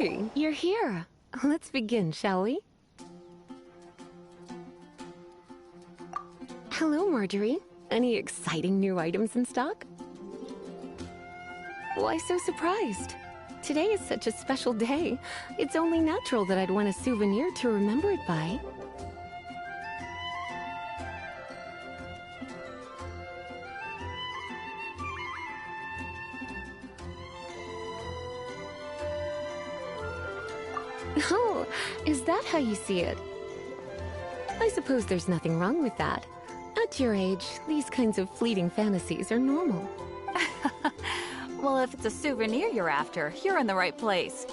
Hey, you're here. Let's begin, shall we? Hello, Marjorie. Any exciting new items in stock? Why so surprised? Today is such a special day. It's only natural that I'd want a souvenir to remember it by. Oh, is that how you see it? I suppose there's nothing wrong with that. At your age, these kinds of fleeting fantasies are normal. Well, if it's a souvenir you're after, you're in the right place.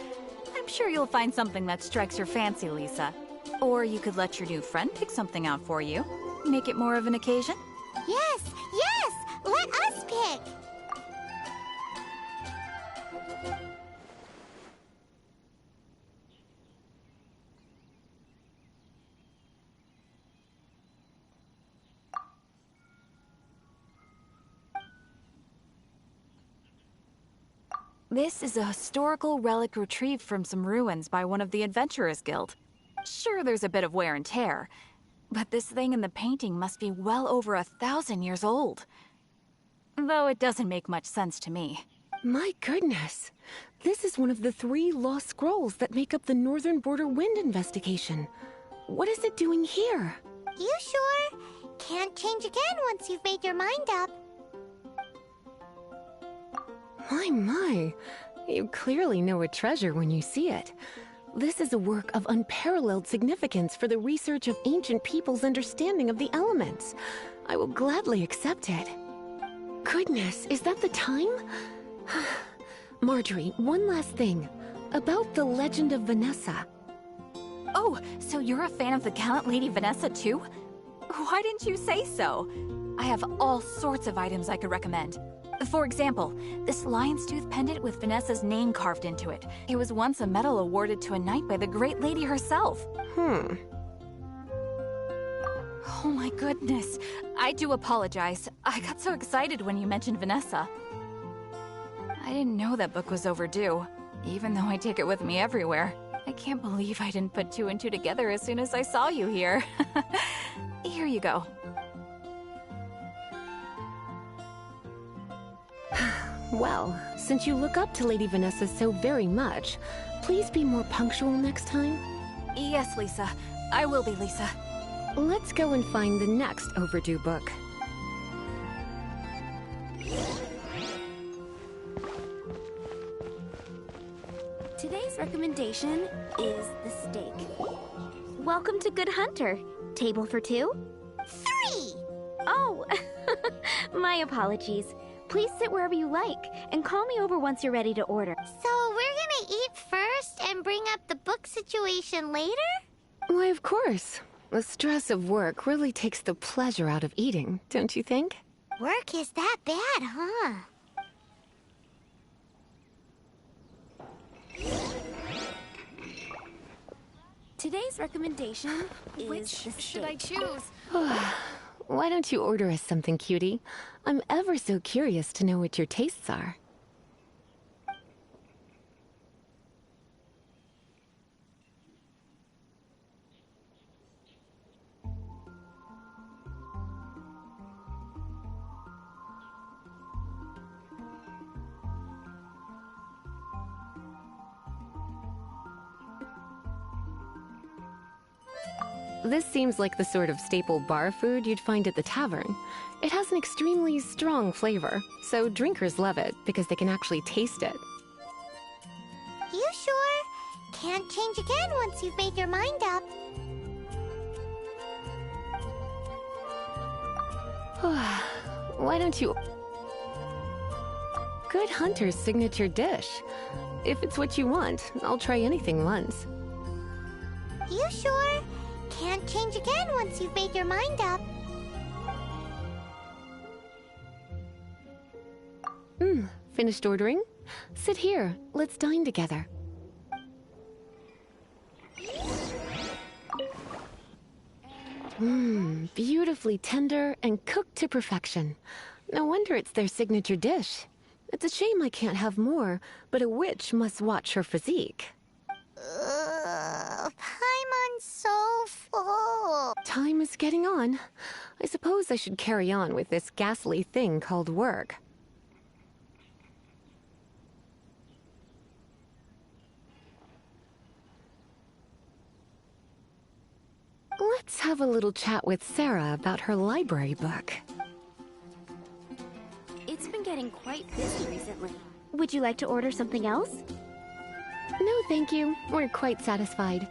I'm sure you'll find something that strikes your fancy, Lisa. Or you could let your new friend pick something out for you. Make it more of an occasion. Yes, yes! Let us pick! This is a historical relic retrieved from some ruins by one of the Adventurers Guild. Sure, there's a bit of wear and tear, but this thing in the painting must be well over 1,000 years old. Though it doesn't make much sense to me. My goodness! This is one of the 3 lost scrolls that make up the Northern Border Wind investigation. What is it doing here? You sure? Can't change again once you've made your mind up. My. You clearly know a treasure when you see it. This is a work of unparalleled significance for the research of ancient people's understanding of the elements. I will gladly accept it. Goodness, is that the time? Marjorie, one last thing. About the legend of Vanessa. Oh, so you're a fan of the gallant Lady Vanessa too? Why didn't you say so? I have all sorts of items I could recommend. For example, this lion's tooth pendant with Vanessa's name carved into it. It was once a medal awarded to a knight by the great lady herself. Oh my goodness. I do apologize. I got so excited when you mentioned Vanessa. I didn't know that book was overdue, even though I take it with me everywhere. I can't believe I didn't put 2 and 2 together as soon as I saw you here. Here you go. Well, since you look up to Lady Vanessa so very much, please be more punctual next time. Yes, Lisa. I will be, Lisa. Let's go and find the next overdue book. Today's recommendation is the steak. Welcome to Good Hunter. Table for 2? 3! Oh, my apologies. Please sit wherever you like, and call me over once you're ready to order. So we're gonna eat first and bring up the book situation later? Why, of course. The stress of work really takes the pleasure out of eating, don't you think? Work is that bad, huh? Today's recommendation is Which the steak. should I choose? Why don't you order us something, cutie? I'm ever so curious to know what your tastes are. This seems like the sort of staple bar food you'd find at the tavern. It has an extremely strong flavor, so drinkers love it because they can actually taste it. You sure? Can't change again once you've made your mind up. Why don't you... Good Hunter's signature dish. If it's what you want, I'll try anything once. You sure? Can't change again once you've made your mind up. Finished ordering? Sit here. Let's dine together. Beautifully tender and cooked to perfection. No wonder it's their signature dish. It's a shame I can't have more, but a witch must watch her physique. Paimon's so full. Time is getting on. I suppose I should carry on with this ghastly thing called work. Let's have a little chat with Sarah about her library book. It's been getting quite busy recently. Would you like to order something else? No, thank you. We're quite satisfied.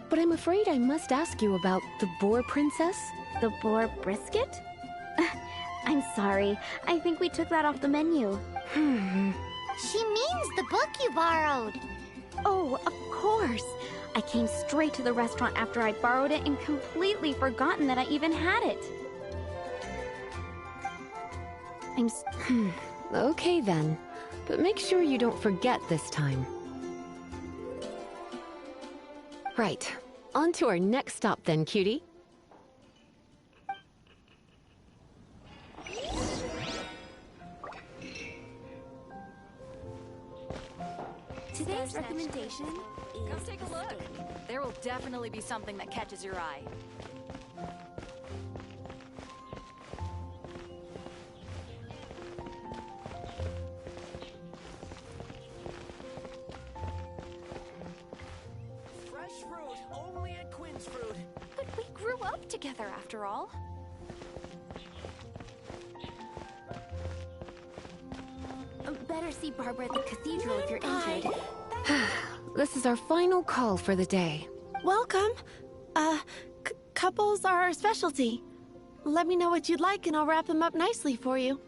But I'm afraid I must ask you about the boar princess. The boar brisket? I'm sorry. I think we took that off the menu. She means the book you borrowed. Oh, of course. I came straight to the restaurant after I borrowed it and completely forgotten that I even had it. Okay then. But make sure you don't forget this time. Right. On to our next stop then, cutie. Today's recommendation is Come take a the look. steak. There will definitely be something that catches your eye. Fresh fruit, only at Quinn's Fruit. But we grew up together after all. Better see Barbara at the cathedral if you're injured. This is our final call for the day. Welcome. Couples are our specialty. Let me know what you'd like and I'll wrap them up nicely for you.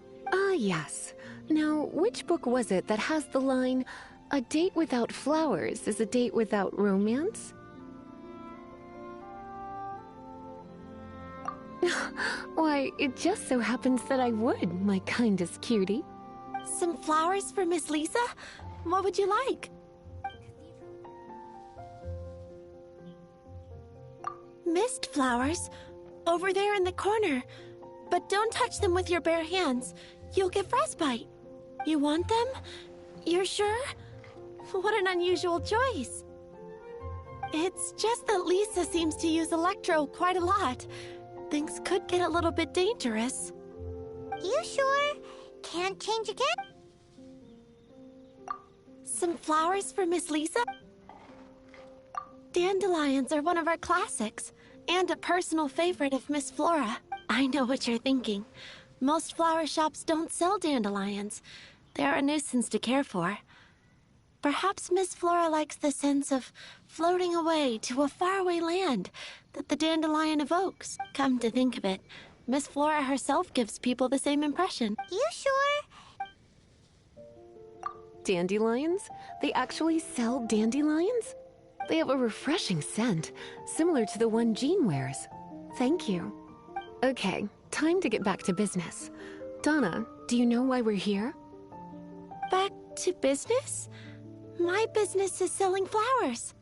Yes. Now, which book was it that has the line, "A date without flowers is a date without romance"? Why, it just so happens that I would, my kindest cutie. Some flowers for Miss Lisa? What would you like? Mist flowers? Over there in the corner. But don't touch them with your bare hands. You'll get frostbite. You want them? You're sure? What an unusual choice. It's just that Lisa seems to use Electro quite a lot. Things could get a little bit dangerous. You sure? Can't change again? Some flowers for Miss Lisa? Dandelions are one of our classics, and a personal favorite of Miss Flora. I know what you're thinking. Most flower shops don't sell dandelions. They're a nuisance to care for. Perhaps Miss Flora likes the sense of floating away to a faraway land that the dandelion evokes. Come to think of it, Miss Flora herself gives people the same impression. You sure? Dandelions? They actually sell dandelions? They have a refreshing scent, similar to the one Jean wears. Thank you. Okay, time to get back to business. Donna, do you know why we're here? Back to business? My business is selling flowers.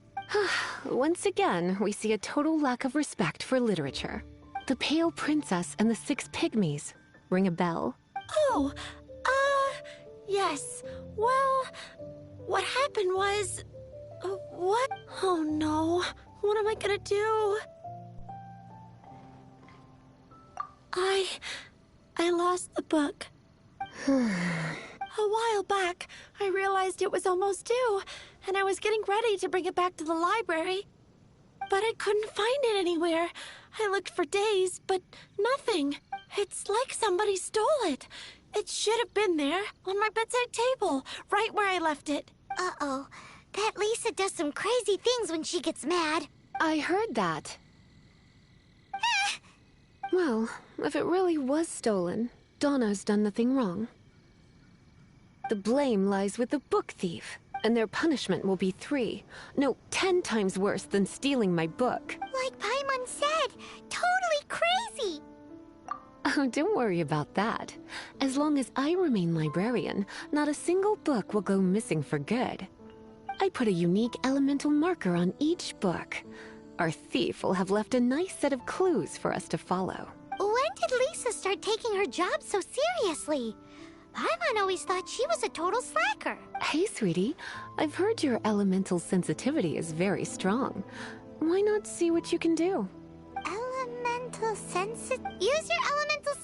Once again, we see a total lack of respect for literature. The Pale Princess and the Six Pygmies. Ring a bell? Oh, yes. Well, what happened was... what? Oh no. What am I gonna do? I lost the book. A while back, I realized it was almost due, and I was getting ready to bring it back to the library. But I couldn't find it anywhere. I looked for days, but nothing. It's like somebody stole it. It should have been there, on my bedside table, right where I left it. Uh-oh. That Lisa does some crazy things when she gets mad. I heard that. Well, if it really was stolen, Donna's done nothing wrong. The blame lies with the book thief, and their punishment will be 3, no, 10 times worse than stealing my book. Like Paimon said, totally crazy. Oh, don't worry about that. As long as I remain librarian, not a single book will go missing for good. I put a unique elemental marker on each book. Our thief will have left a nice set of clues for us to follow. When did Lisa start taking her job so seriously? Paimon always thought she was a total slacker. Hey, sweetie. I've heard your elemental sensitivity is very strong. Why not see what you can do? Elemental Use your elemental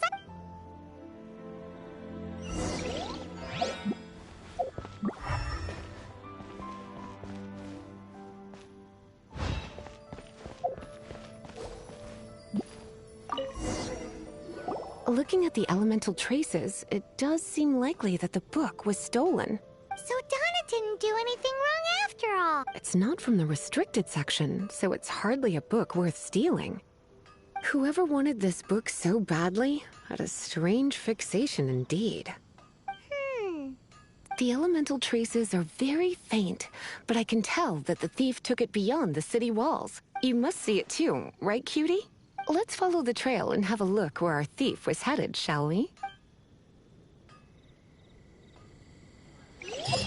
Looking at the elemental traces, it does seem likely that the book was stolen. So Donna didn't do anything wrong after all. It's not from the restricted section, so it's hardly a book worth stealing. Whoever wanted this book so badly had a strange fixation indeed. The elemental traces are very faint, but I can tell that the thief took it beyond the city walls. You must see it too, right, cutie? Let's follow the trail and have a look where our thief was headed, shall we? Something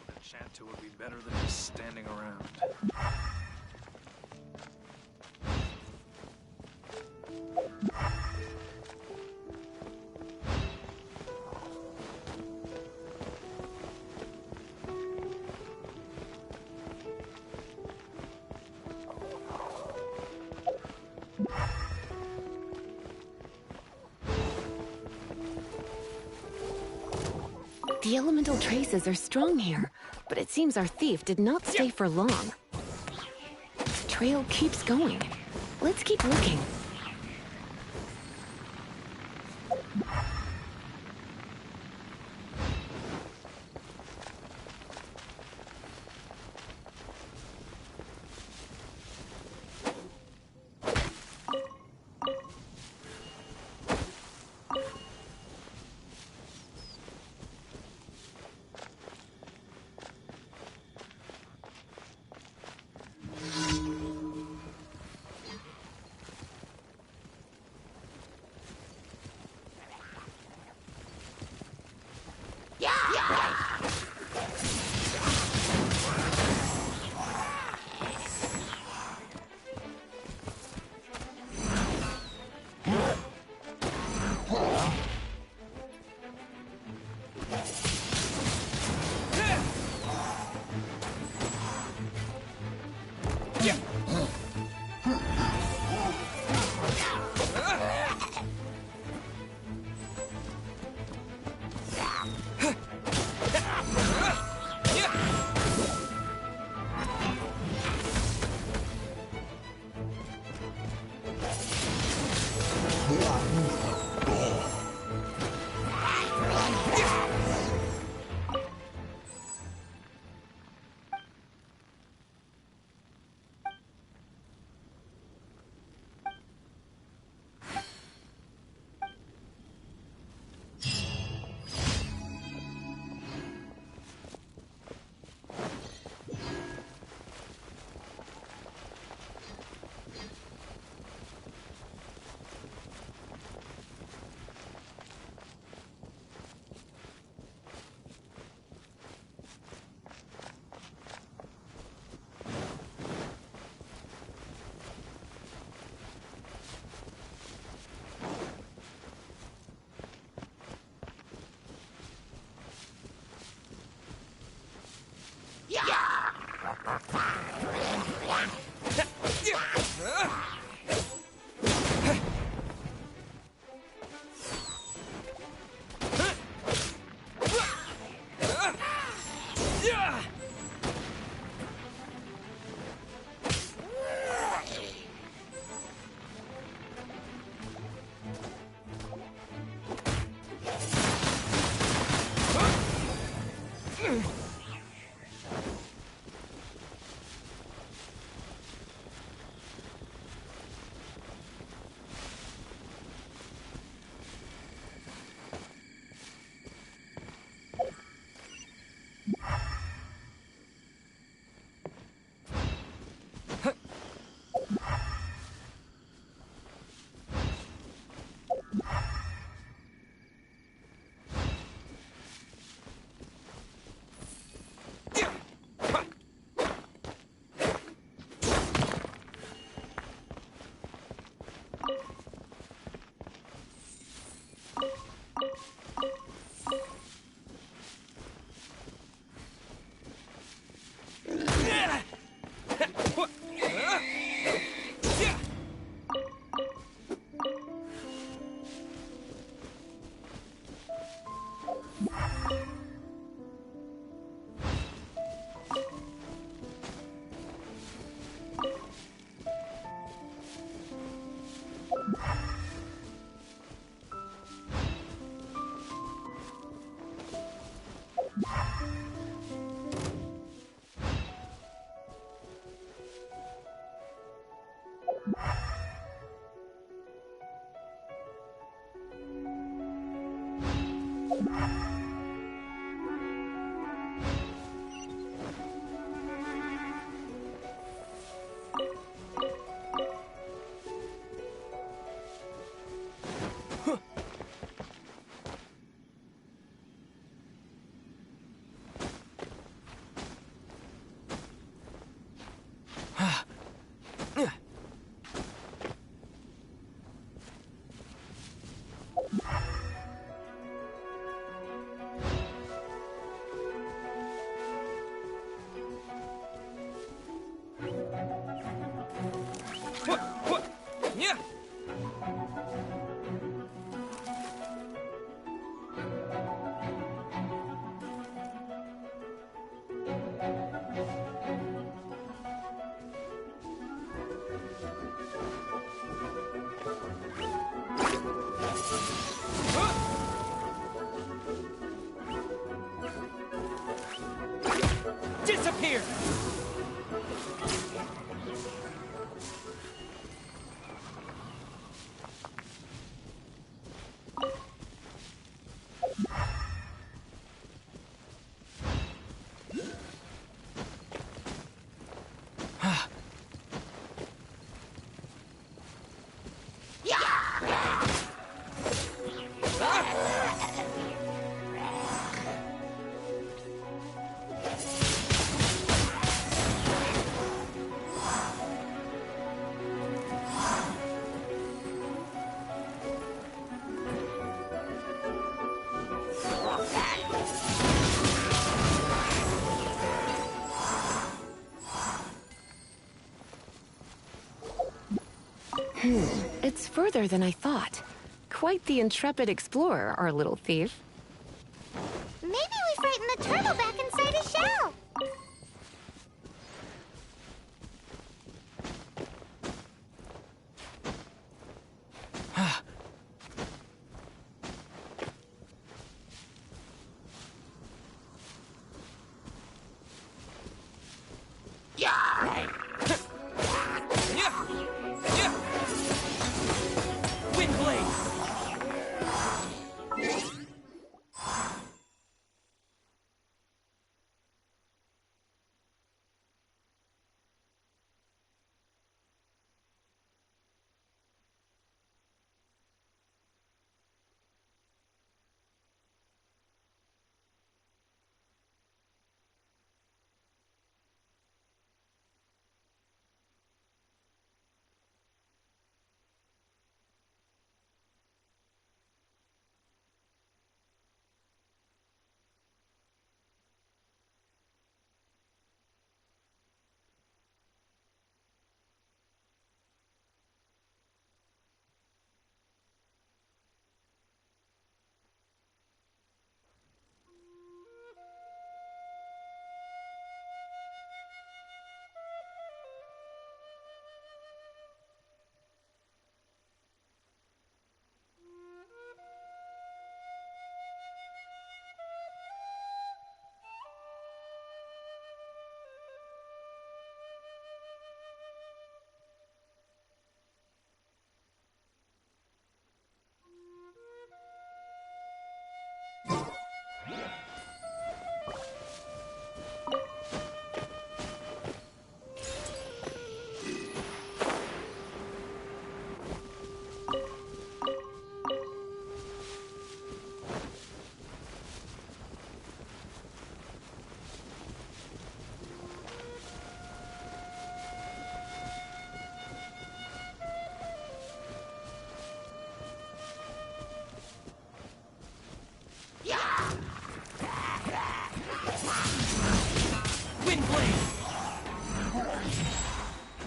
to chat to would be better than just standing around. The elemental traces are strong here, but it seems our thief did not stay for long. The trail keeps going. Let's keep looking. Yeah. Disappear! It's further than I thought. Quite the intrepid explorer, our little thief. Maybe we frightened the turtle back inside his shell.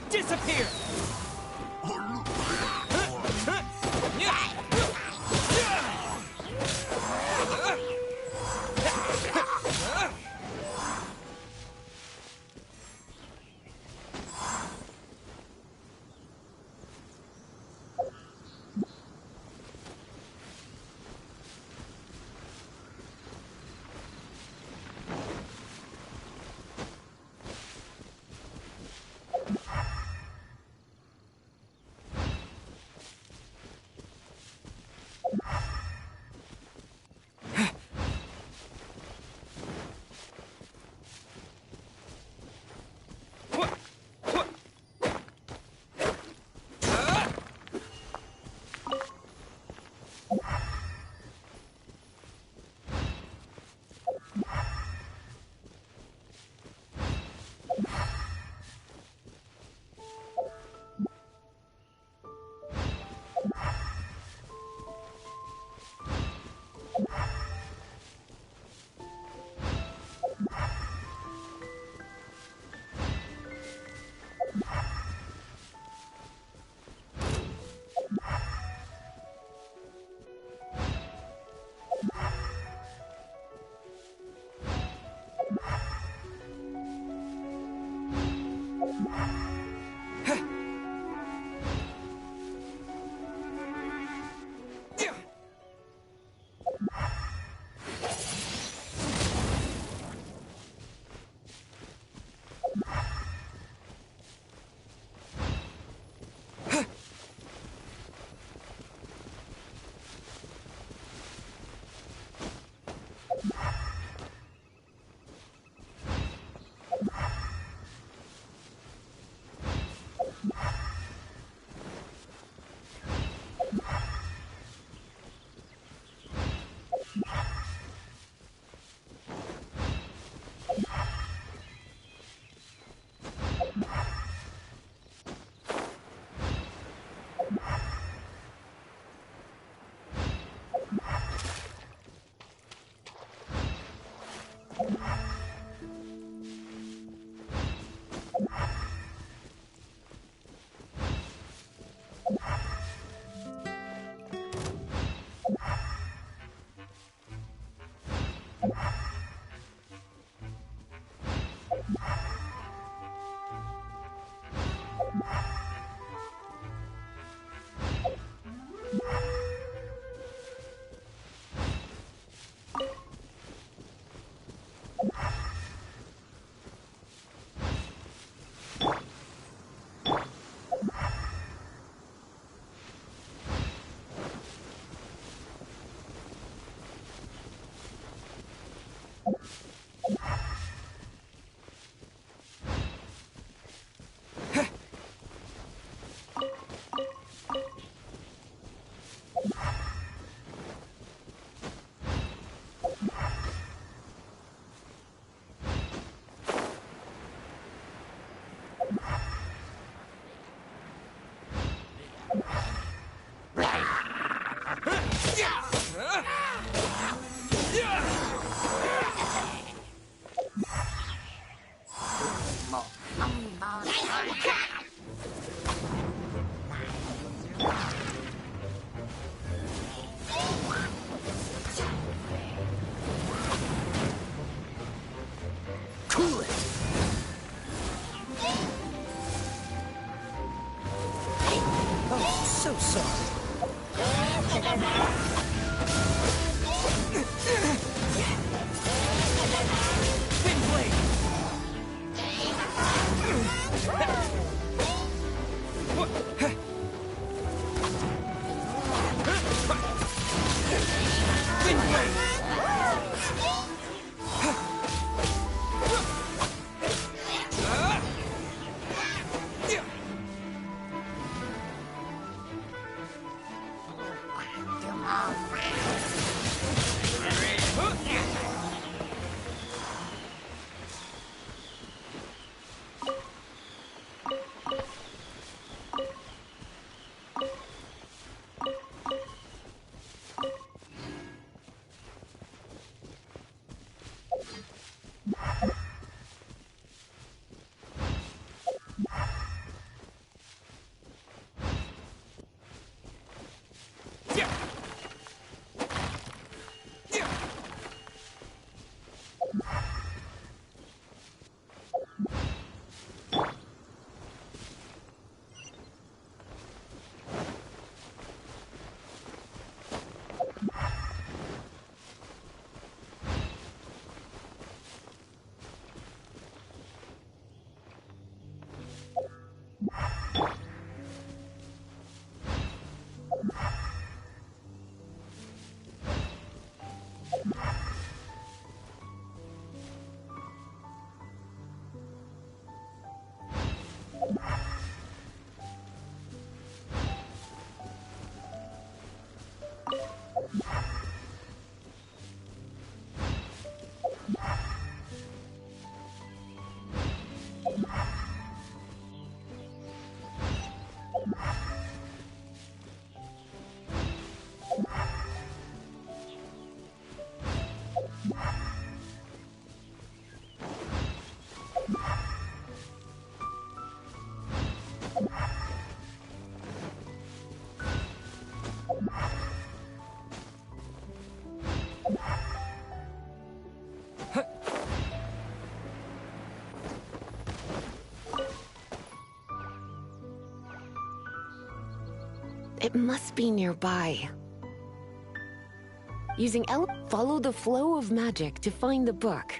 Disappear! It must be nearby. Using follow the flow of magic to find the book.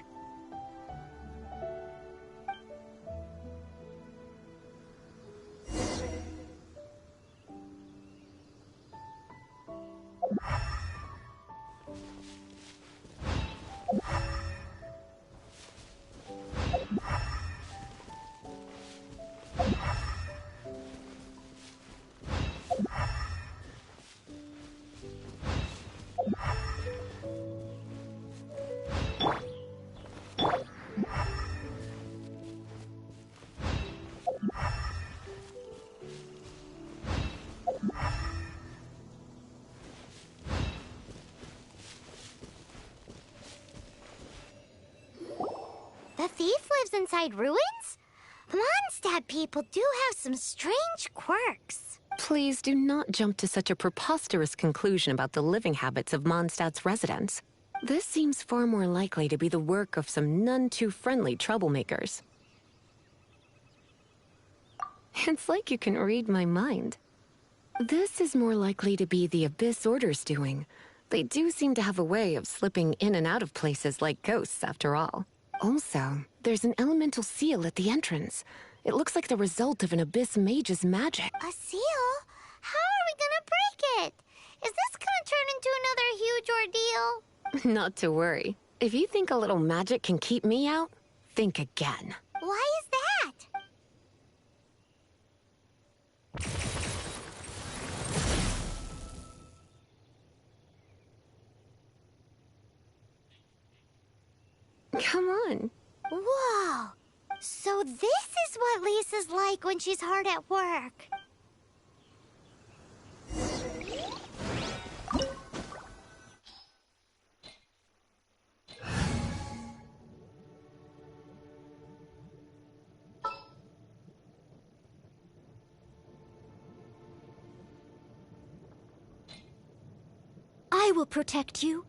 The thief lives inside ruins? Mondstadt people do have some strange quirks. Please do not jump to such a preposterous conclusion about the living habits of Mondstadt's residents. This seems far more likely to be the work of some none-too-friendly troublemakers. It's like you can read my mind. This is more likely to be the Abyss Order's doing. They do seem to have a way of slipping in and out of places like ghosts, after all. Also, there's an elemental seal at the entrance. It looks like the result of an Abyss mage's magic. A seal? How are we gonna break it? Is this gonna turn into another huge ordeal? Not to worry. If you think a little magic can keep me out, think again. Why is that? Come on. Whoa! So this is what Lisa's like when she's hard at work. I will protect you.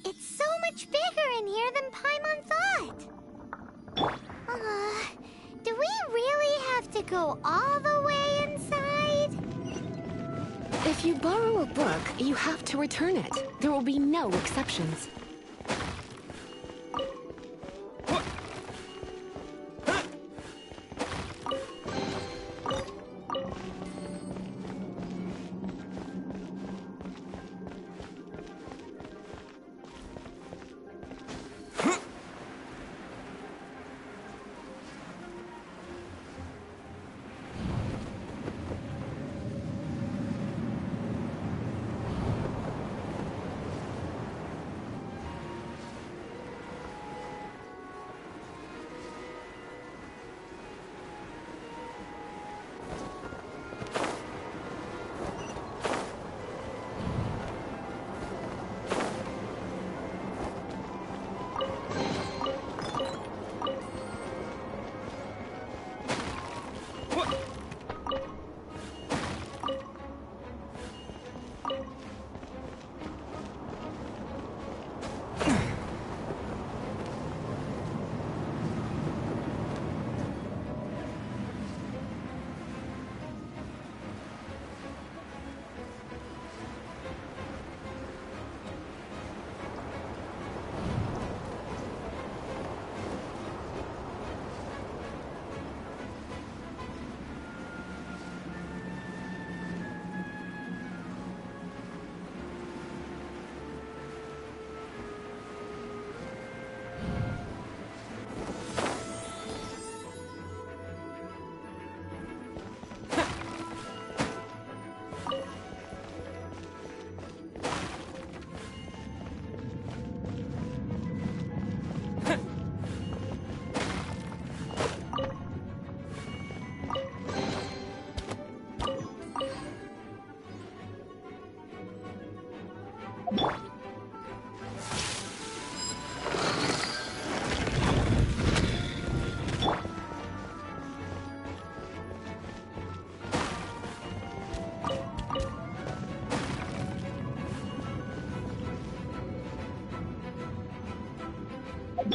It's so much bigger in here than Paimon thought. Do we really have to go all the way inside? If you borrow a book, you have to return it. There will be no exceptions. No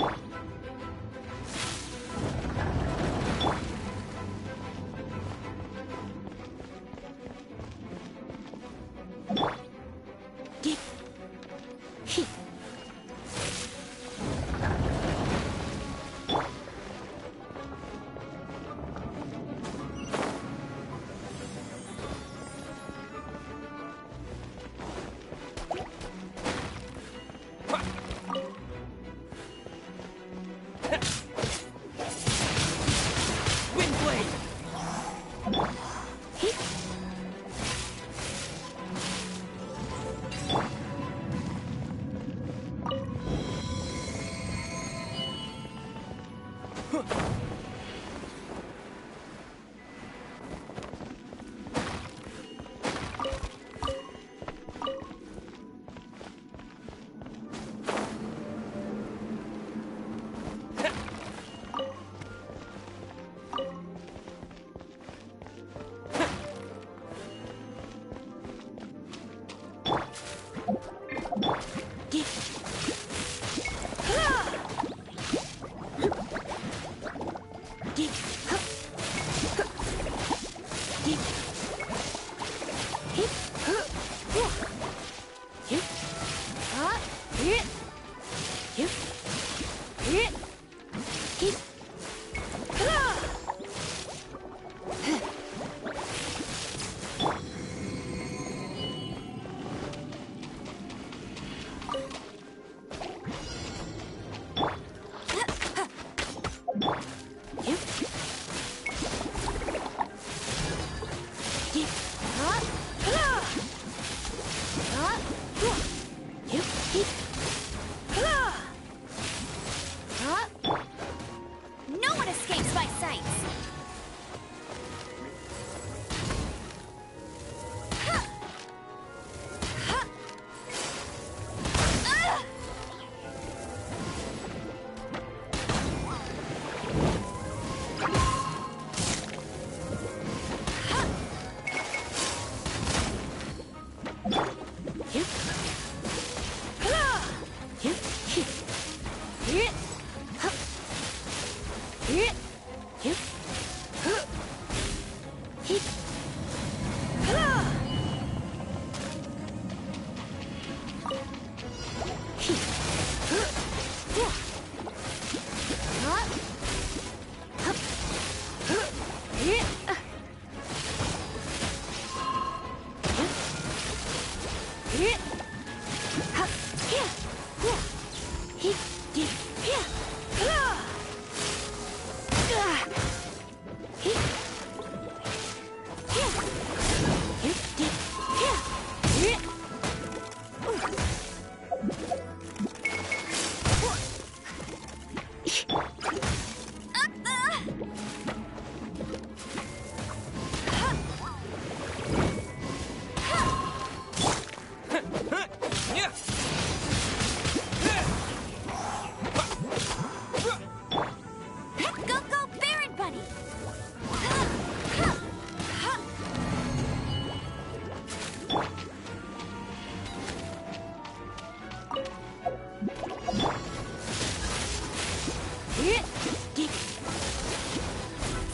one escapes my sights!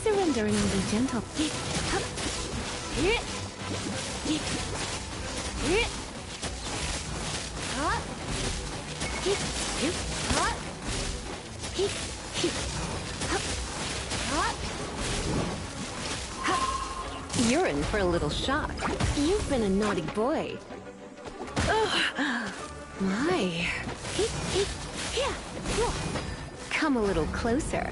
Surrendering will be gentle. You're in for a little shock. You've been a naughty boy. Ugh. My. Come a little closer.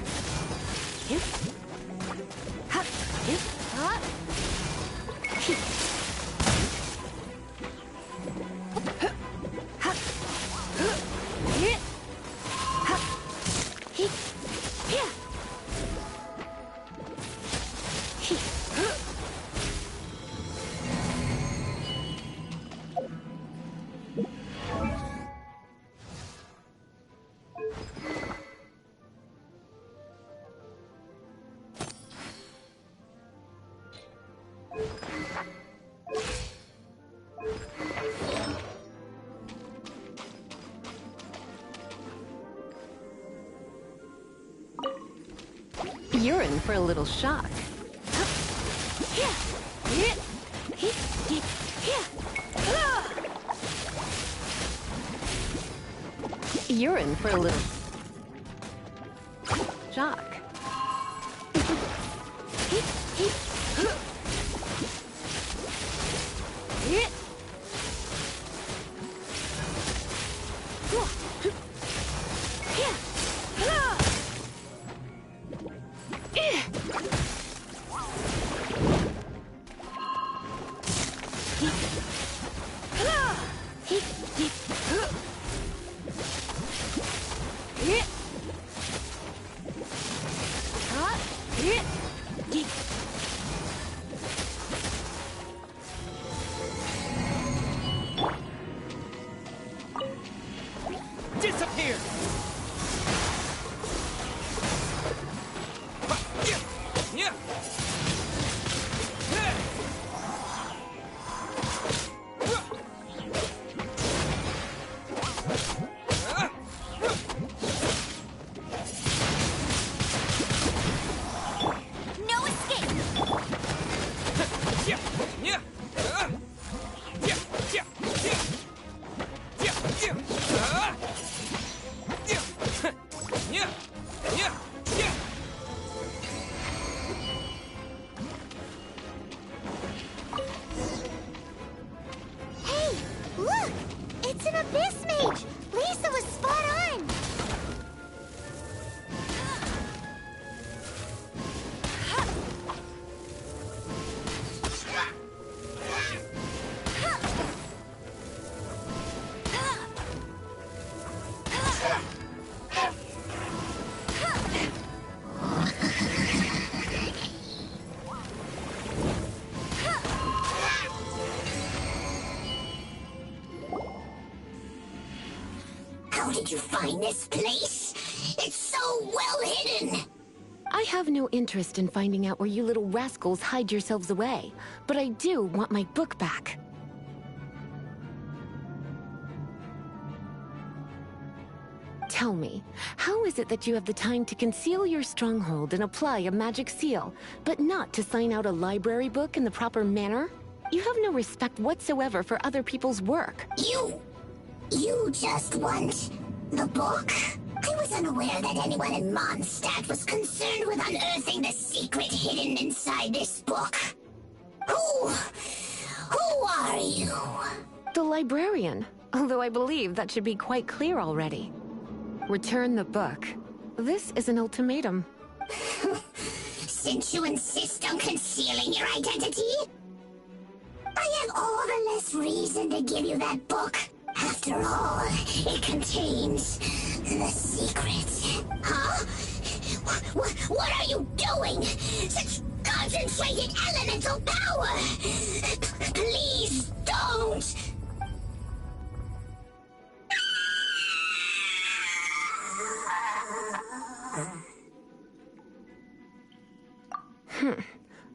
You're in for a little shock. You're in for a little shock. Disappear! Yeah! No escape! Yeah! Yeah! Yeah! Yeah! Yeah! Yeah! Yeah! Yeah! Yeah! Hey, look! It's an Abyss Mage! Lisa was spot on! How did you find this place? It's so well hidden! I have no interest in finding out where you little rascals hide yourselves away, but I do want my book back. Tell me, how is it that you have the time to conceal your stronghold and apply a magic seal, but not to sign out a library book in the proper manner? You have no respect whatsoever for other people's work. You just want the book? I was unaware that anyone in Mondstadt was concerned with unearthing the secret hidden inside this book. Who are you? The librarian, although I believe that should be quite clear already. Return the book. This is an ultimatum. Since you insist on concealing your identity, I have all the less reason to give you that book. After all, it contains the secret. Huh? What are you doing? Such concentrated elemental power! Please don't!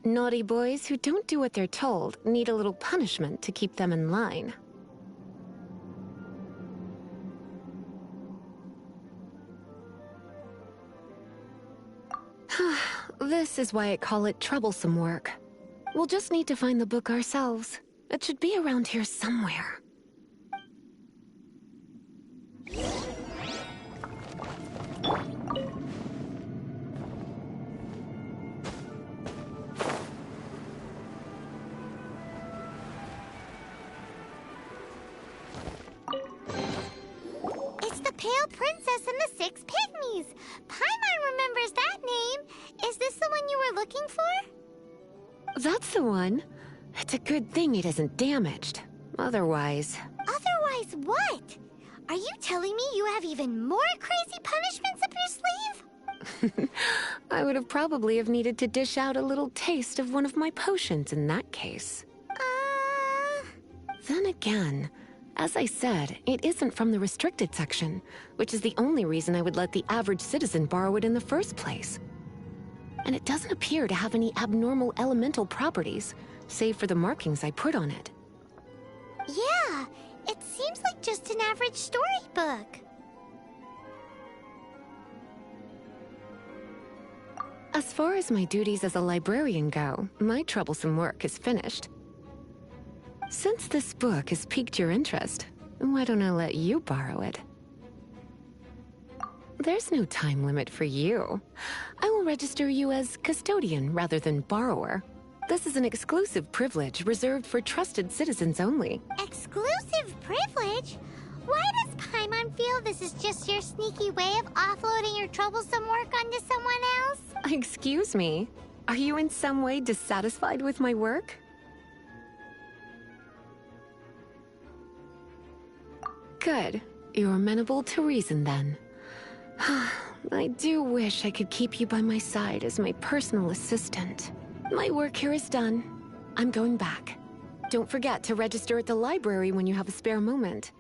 Naughty boys who don't do what they're told need a little punishment to keep them in line. This is why I call it troublesome work. We'll just need to find the book ourselves. It should be around here somewhere. It's the Pale Princess and the Six Pygmies! Paimon remembers that name! Is this the one you were looking for? That's the one. It's a good thing it isn't damaged. Otherwise... Otherwise what? Are you telling me you have even more crazy punishments up your sleeve? I would have probably have needed to dish out a little taste of one of my potions in that case. Then again, as I said, it isn't from the restricted section, which is the only reason I would let the average citizen borrow it in the first place. And it doesn't appear to have any abnormal elemental properties, save for the markings I put on it. Yeah, it seems like just an average storybook. As far as my duties as a librarian go, my troublesome work is finished. Since this book has piqued your interest, why don't I let you borrow it? There's no time limit for you. I will register you as custodian rather than borrower. This is an exclusive privilege reserved for trusted citizens only. Exclusive privilege? Why does Paimon feel this is just your sneaky way of offloading your troublesome work onto someone else? Excuse me, are you in some way dissatisfied with my work? Good. You're amenable to reason then. I do wish I could keep you by my side as my personal assistant. My work here is done. I'm going back. Don't forget to register at the library when you have a spare moment.